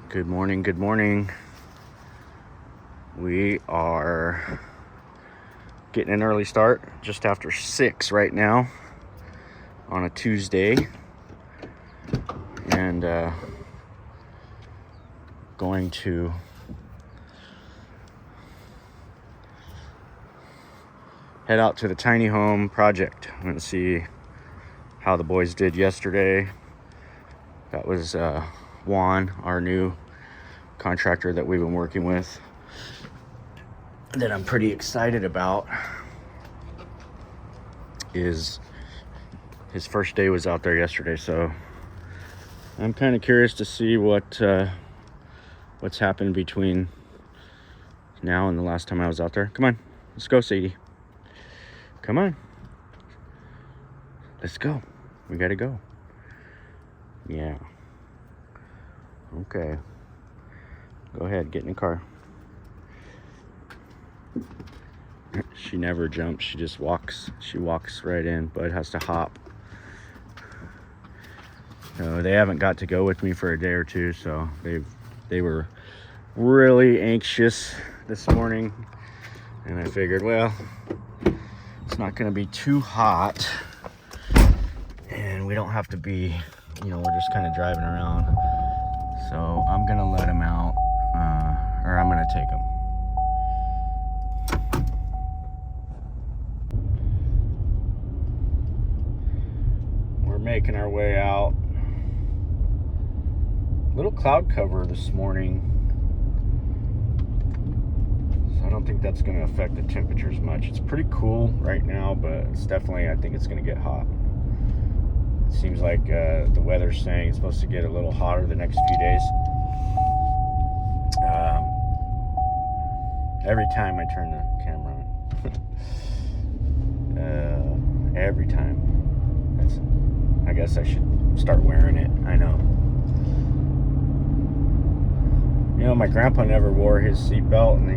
Good morning, good morning. We are getting an early start, just after 6 right now on a Tuesday. And going to head out to the tiny home project. I'm gonna see how the boys did yesterday. That was Juan, our new contractor that we've been working with, that I'm pretty excited about. Is his first day was out there yesterday, so I'm kind of curious to see what's happened between now and the last time I was out there. Come on, let's go, Sadie. Come on, let's go. We gotta go. Yeah. Okay. Go ahead, get in the car. She never jumps, she just walks. She walks right in. Bud has to hop. So they haven't got to go with me for a day or two, so they were really anxious this morning. And I figured, well, it's not gonna be too hot. And we don't have to be, we're just kind of driving around. So I'm gonna let him out, or I'm gonna take him. We're making our way out. Little cloud cover this morning, so I don't think that's gonna affect the temperatures much. It's pretty cool right now, but it's definitely, I think it's gonna get hot. It seems like the weather's saying it's supposed to get a little hotter the next few days. Every time I turn the camera on. Every time. I guess I should start wearing it. I know. My grandpa never wore his seatbelt, and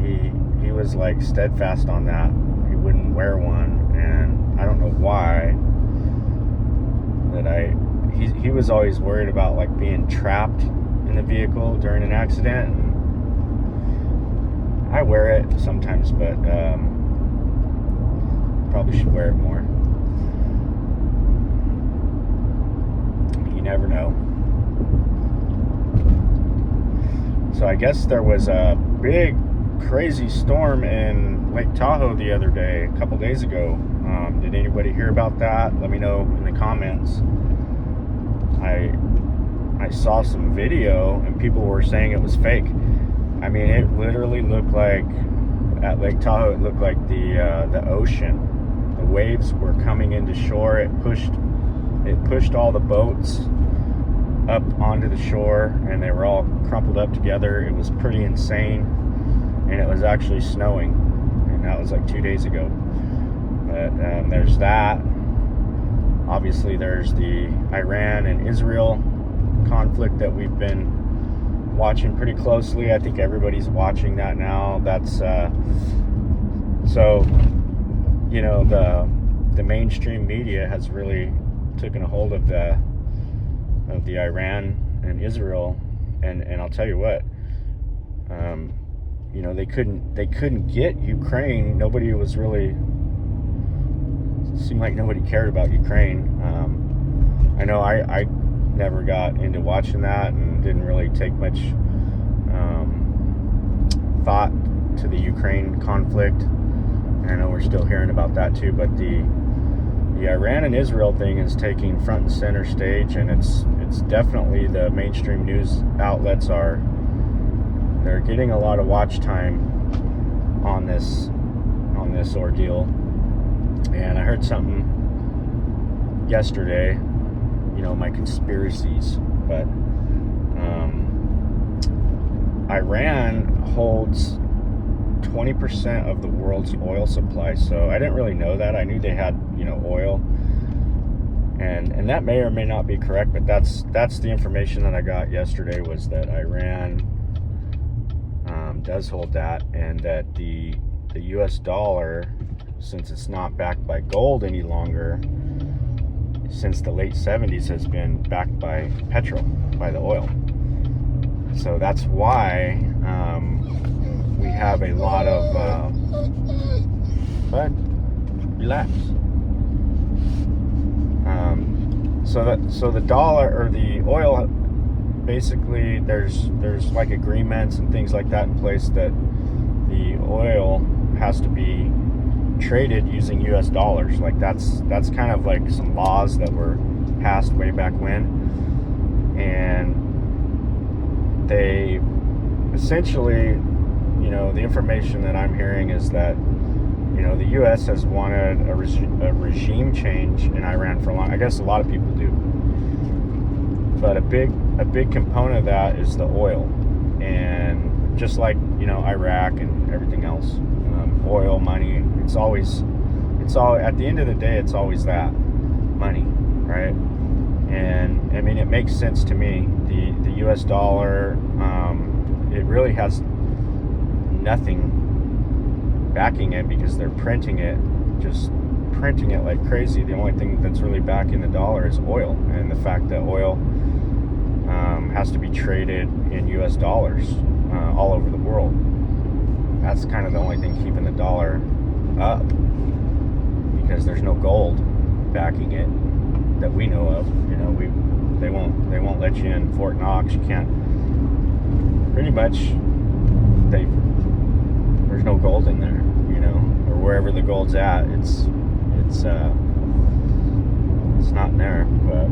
he was like steadfast on that. He wouldn't wear one, and I don't know why. He was always worried about like being trapped in the vehicle during an accident. And I wear it sometimes, but probably should wear it more. You never know. So I guess there was a big, crazy storm in Lake Tahoe the other day, a couple days ago. Did anybody hear about that? Let me know in the comments. I saw some video and people were saying it was fake. I mean, it literally looked like, at Lake Tahoe, it looked like the ocean. The waves were coming into shore. It pushed all the boats up onto the shore, and they were all crumpled up together. It was pretty insane, and it was actually snowing, and that was like 2 days ago. But there's that. Obviously, there's the Iran and Israel conflict that we've been watching pretty closely. I think everybody's watching that now. That's so the mainstream media has really taken a hold of the Iran and Israel, and I'll tell you what, they couldn't get Ukraine. Nobody was really, seemed like nobody cared about Ukraine. I know I never got into watching that and didn't really take much thought to the Ukraine conflict. I know we're still hearing about that too, but the Iran and Israel thing is taking front and center stage, and it's definitely, the mainstream news outlets they're getting a lot of watch time on this ordeal. And I heard something yesterday, my conspiracies, but Iran holds 20% of the world's oil supply. So I didn't really know that. I knew they had, oil, and that may or may not be correct, but that's the information that I got yesterday, was that Iran does hold that, and that the US dollar, since it's not backed by gold any longer, since the late 70s, has been backed by petrol, by the oil. So that's why we have a lot of but relax. So the dollar or the oil, basically there's like agreements and things like that in place that the oil has to be traded using US dollars. Like that's kind of like some laws that were passed way back when, and they essentially, the information that I'm hearing is that the US has wanted a regime change in Iran for a long. I guess a lot of people do, but a big component of that is the oil, and just like Iraq and everything else, oil, money. It's all at the end of the day, it's always that money, right? And I mean, it makes sense to me. The US dollar, it really has nothing backing it because they're printing it like crazy. The only thing that's really backing the dollar is oil, and the fact that oil has to be traded in US dollars all over the world. That's kind of the only thing keeping the dollar up, because there's no gold backing it that we know of. They won't let you in Fort Knox. You can't. Pretty much, there's no gold in there, or wherever the gold's at. It's not in there. But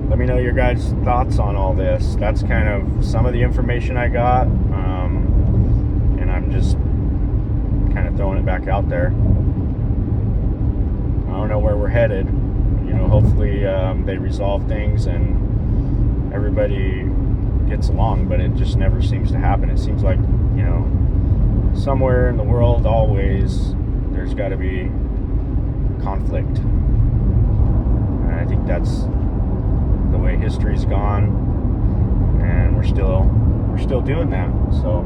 let me know your guys' thoughts on all this. That's kind of some of the information I got, and I'm just kind of throwing it back out there. I don't know where we're headed. Hopefully they resolve things and everybody gets along, but it just never seems to happen. It seems like, somewhere in the world, always, there's got to be conflict. And I think that's the way history's gone, and we're still doing that. So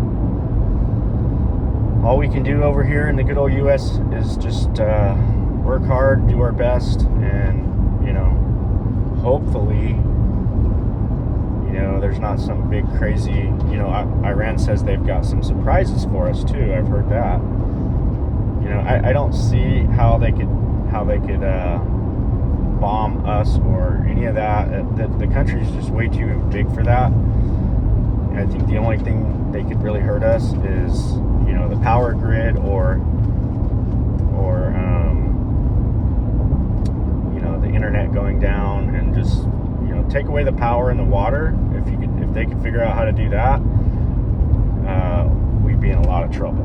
all we can do over here in the good old US is just work hard, do our best, and hopefully there's not some big crazy, Iran says they've got some surprises for us too. I've heard that. I don't see how they could bomb us or any of that. The country's just way too big for that. And I think the only thing they could really hurt us is, the power grid or the internet going down, and just take away the power and the water. If they could figure out how to do that, we'd be in a lot of trouble.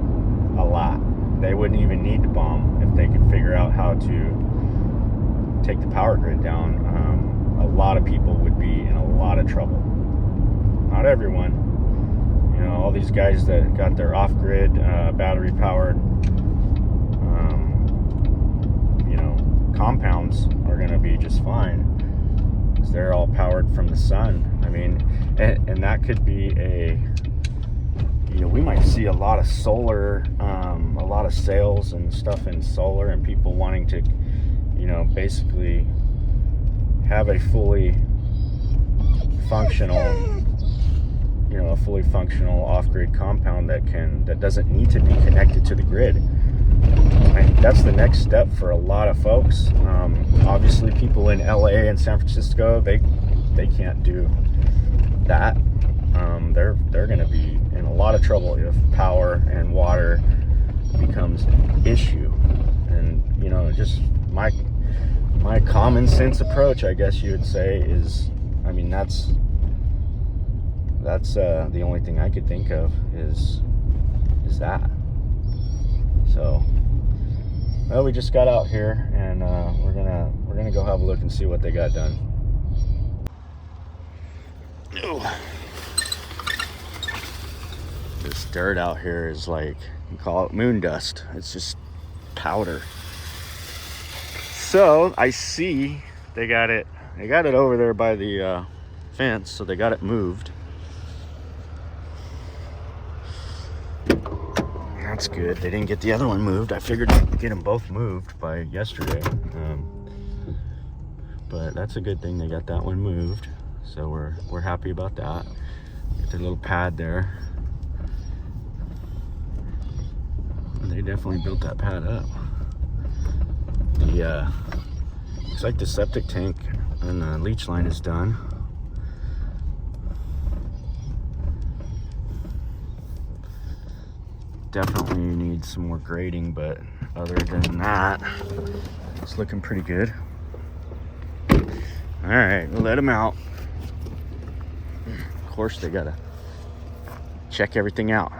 A lot. They wouldn't even need to bomb if they could figure out how to take the power grid down. A lot of people would be in a lot of trouble. Not everyone. All these guys that got their off-grid, battery-powered, compounds are going to be just fine, because they're all powered from the sun. I mean, and that could be we might see a lot of solar, a lot of sales and stuff in solar, and people wanting to, basically have a fully functional, a fully functional off-grid compound that doesn't need to be connected to the grid. I think that's the next step for a lot of folks. Obviously, people in LA and San Francisco, they can't do that. They're going to be in a lot of trouble if power and water becomes an issue. And just my common sense approach, I guess you would say, is, I mean, that's the only thing I could think of is that. So, well, we just got out here, and we're gonna go have a look and see what they got done. Ooh. This dirt out here is like, you call it moon dust. It's just powder. So I see they got it over there by the fence, so they got it moved. That's good. They didn't get the other one moved. I figured to get them both moved by yesterday. But that's a good thing they got that one moved. So we're happy about that. Get their little pad there. They definitely built that pad up. Looks like the septic tank and the leach line is done. Definitely need some more grading, but other than that, it's looking pretty good. All right, we'll let them out. Of course, they gotta check everything out.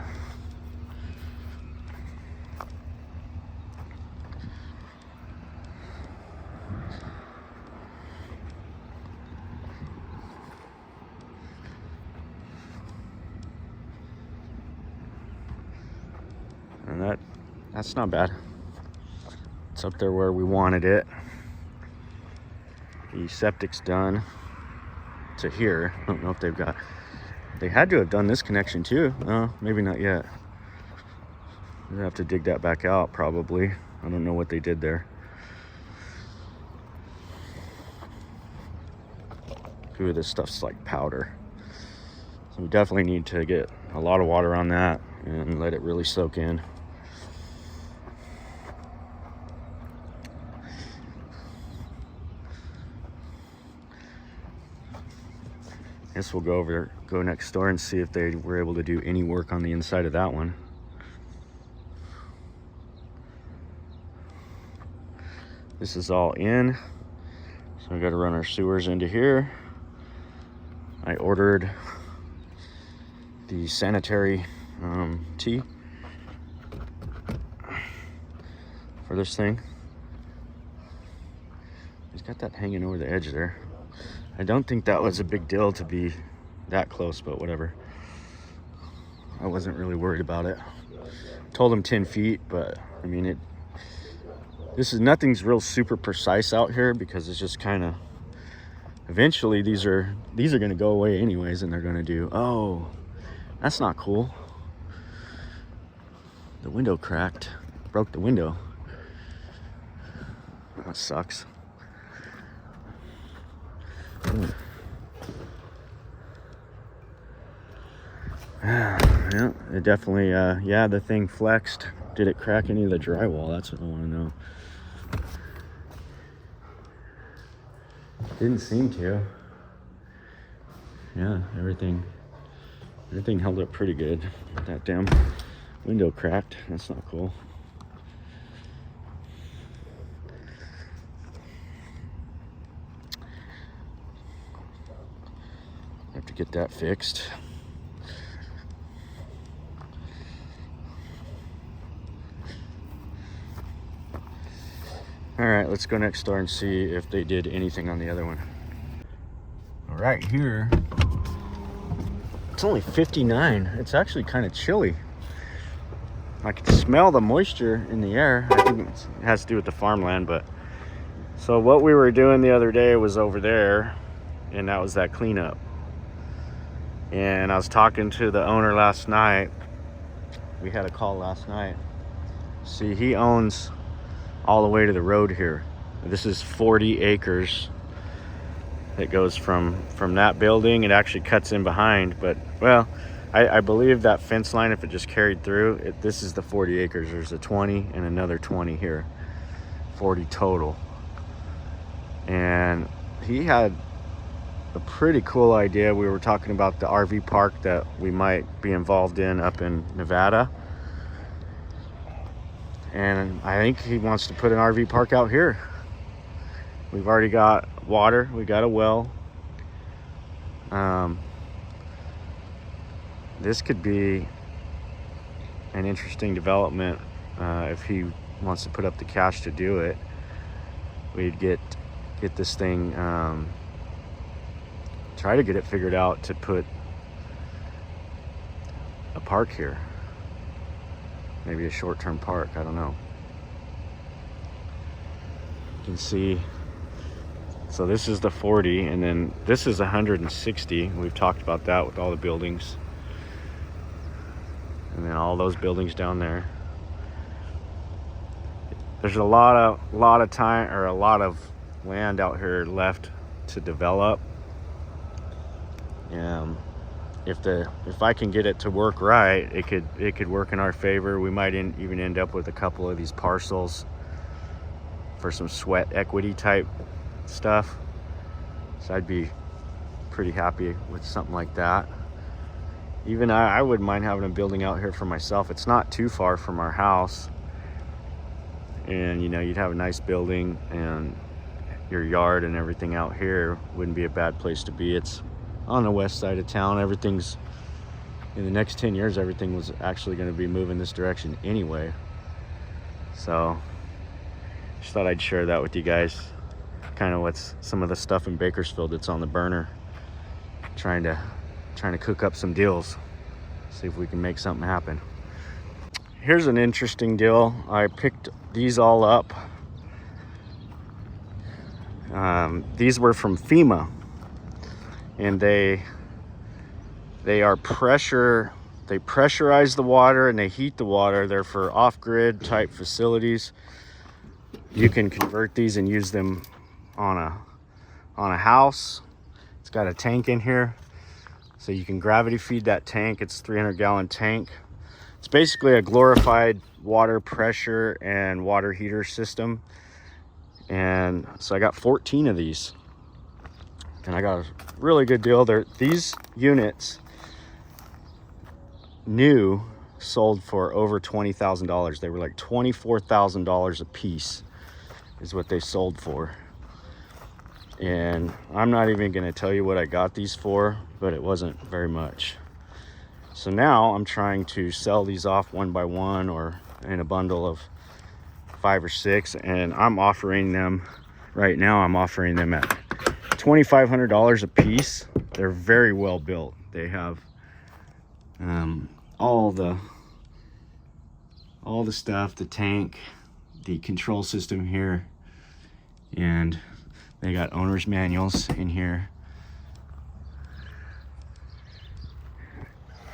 And that's not bad. It's up there where we wanted it. The septic's done to here. I don't know if they had to have done this connection too. Maybe not yet. We'll have to dig that back out probably. I don't know what they did there. Ooh, this stuff's like powder. So we definitely need to get a lot of water on that and let it really soak in. Guess we'll go next door and see if they were able to do any work on the inside of that one. This is all in, so we got to run our sewers into here. I ordered the sanitary tee for this thing. He's got that hanging over the edge there. I don't think that was a big deal to be that close, but whatever. I wasn't really worried about it. Told him 10 feet, but I mean, nothing's real super precise out here because it's just kind of, eventually these are going to go away anyways, and they're going to do, oh, that's not cool. The window cracked, broke the window. That sucks. Yeah, it definitely, yeah, the thing flexed. Did it crack any of the drywall? That's what I want to know. Didn't seem to. Yeah, everything held up pretty good. That damn window cracked. That's not cool. Have to get that fixed. All right, let's go next door and see if they did anything on the other one. All right, here, it's only 59. It's actually kind of chilly. I can smell the moisture in the air. I think it has to do with the farmland, but so what we were doing the other day was over there, and that was that cleanup. And I was talking to the owner last night. We had a call last night. See, he owns all the way to the road here. This is 40 acres. It goes from that building. It actually cuts in behind, but well, I believe that fence line, if it just carried through, this is the 40 acres. There's a 20 and another 20 here. 40 total. And he had a pretty cool idea. We were talking about the RV park that we might be involved in up in Nevada. And I think he wants to put an RV park out here. We've already got water. We got a well. This could be an interesting development if he wants to put up the cash to do it. We'd get this thing, try to get it figured out to put a park here. Maybe a short-term park, I don't know. You can see, so this is the 40, and then this is 160. We've talked about that with all the buildings. And then all those buildings down there. There's a lot of time, or a lot of land out here left to develop. If I can get it to work right, it could work in our favor. We might even end up with a couple of these parcels for some sweat equity type stuff. So I'd be pretty happy with something like that. Even I wouldn't mind having a building out here for myself. It's not too far from our house, and you'd have a nice building, and your yard and everything out here wouldn't be a bad place to be. It's on the west side of town. Everything's, in the next 10 years, everything was actually going to be moving this direction anyway. So just thought I'd share that with you guys. Kind of what's some of the stuff in Bakersfield that's on the burner. Trying to cook up some deals. See if we can make something happen. Here's an interesting deal. I picked these all up. These were from FEMA, and they are pressure. They pressurize the water and they heat the water. They're for off-grid type facilities. You can convert these and use them on a house. It's got a tank in here, so you can gravity feed that tank. It's a 300-gallon tank. It's basically a glorified water pressure and water heater system. And so I got 14 of these, and I got a really good deal. These units new sold for over $20,000. They were like $24,000 a piece is what they sold for. And I'm not even going to tell you what I got these for, but it wasn't very much. So now I'm trying to sell these off one by one or in a bundle of 5 or 6, and I'm offering them right now. I'm offering them at $2,500 a piece. They're very well built. They have all the stuff, the tank, the control system here, and they got owner's manuals in here.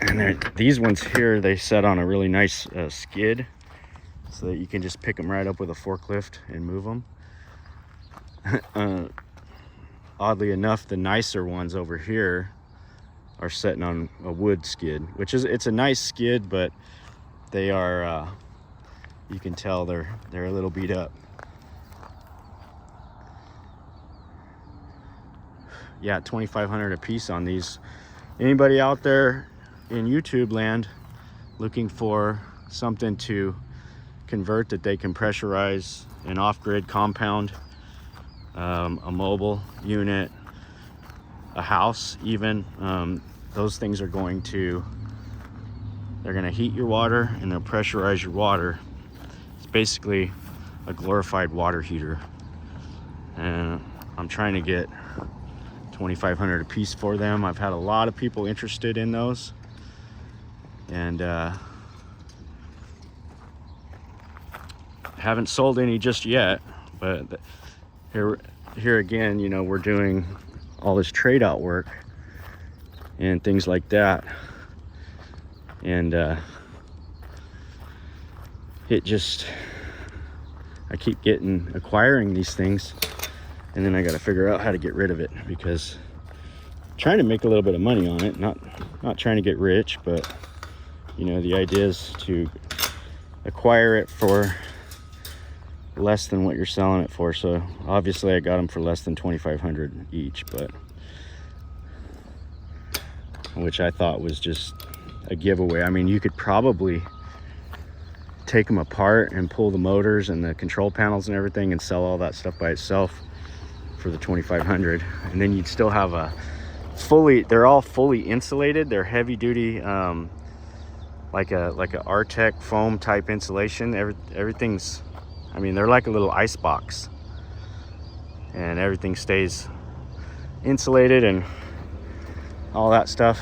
And these ones here, they set on a really nice skid, so that you can just pick them right up with a forklift and move them. Oddly enough, the nicer ones over here are sitting on a wood skid, it's a nice skid, but they are, you can tell they're a little beat up. Yeah, $2,500 a piece on these. Anybody out there in YouTube land looking for something to convert that they can pressurize an off-grid compound, a mobile unit, a house even, those things are going to heat your water and they'll pressurize your water. It's basically a glorified water heater, and I'm trying to get $2,500 a piece for them. I've had a lot of people interested in those, and haven't sold any just yet, but here again, we're doing all this trade out work and things like that, and I keep acquiring these things, and then I got to figure out how to get rid of it, because I'm trying to make a little bit of money on it, not trying to get rich, but the idea is to acquire it for less than what you're selling it for. So obviously I got them for less than $2,500 each, but which I thought was just a giveaway. I mean, you could probably take them apart and pull the motors and the control panels and everything and sell all that stuff by itself for the $2,500, and then you'd still have they're all fully insulated. They're heavy duty, like a Artec foam type insulation. Everything's, I mean, they're like a little ice box, and everything stays insulated and all that stuff.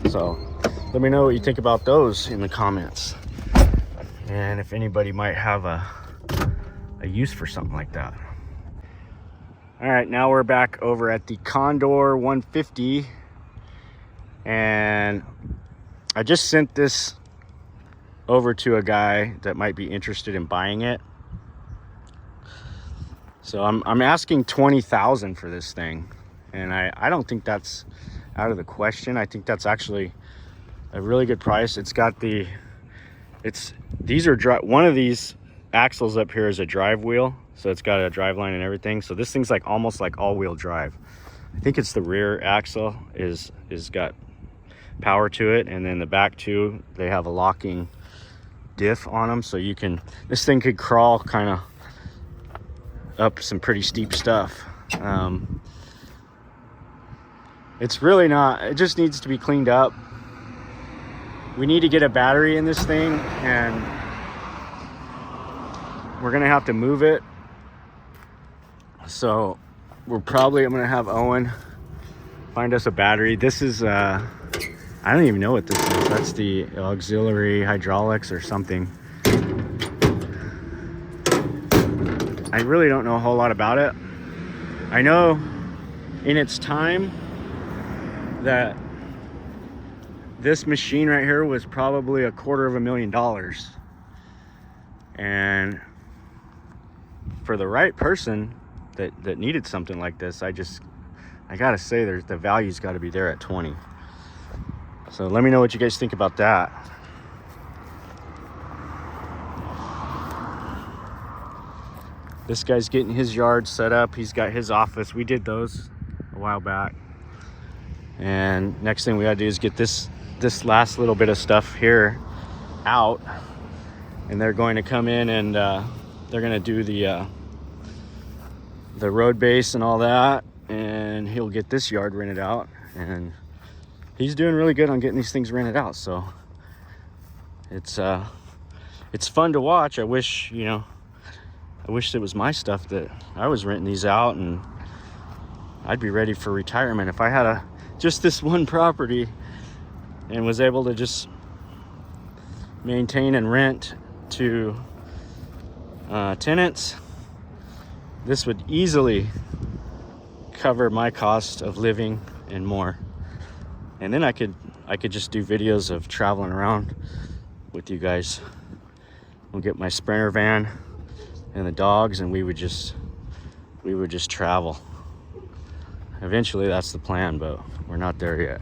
So let me know what you think about those in the comments, and if anybody might have a use for something like that. All right, now we're back over at the Condor 150, and I just sent this over to a guy that might be interested in buying it. So I'm asking $20,000 for this thing, and I don't think that's out of the question. I think that's actually a really good price. It's got one of these axles up here is a drive wheel, so it's got a drive line and everything. So this thing's like almost like all-wheel drive. I think it's the rear axle is got power to it, and then the back two, they have a locking diff on them, so this thing could crawl kind of up some pretty steep stuff. It's really not, it just needs to be cleaned up. We need to get a battery in this thing, and we're gonna have to move it. So I'm gonna have Owen find us a battery. This is I don't even know what this is. That's the auxiliary hydraulics or something. I really don't know a whole lot about it. I know in its time that this machine right here was probably $250,000. And for the right person that needed something like this, I gotta say the value's got to be there at 20. So let me know what you guys think about that. This guy's getting his yard set up. He's got his office. We did those a while back. And next thing we gotta do is get this last little bit of stuff here out. And they're going to come in and they're gonna do the road base and all that. And he'll get this yard rented out. And he's doing really good on getting these things rented out. So it's fun to watch. I wish it was my stuff that I was renting these out, and I'd be ready for retirement if I had just this one property and was able to just maintain and rent to tenants. This would easily cover my cost of living and more. And then I could just do videos of traveling around with you guys. We'll get my Sprinter van and the dogs, and we would just travel. Eventually that's the plan, but we're not there yet.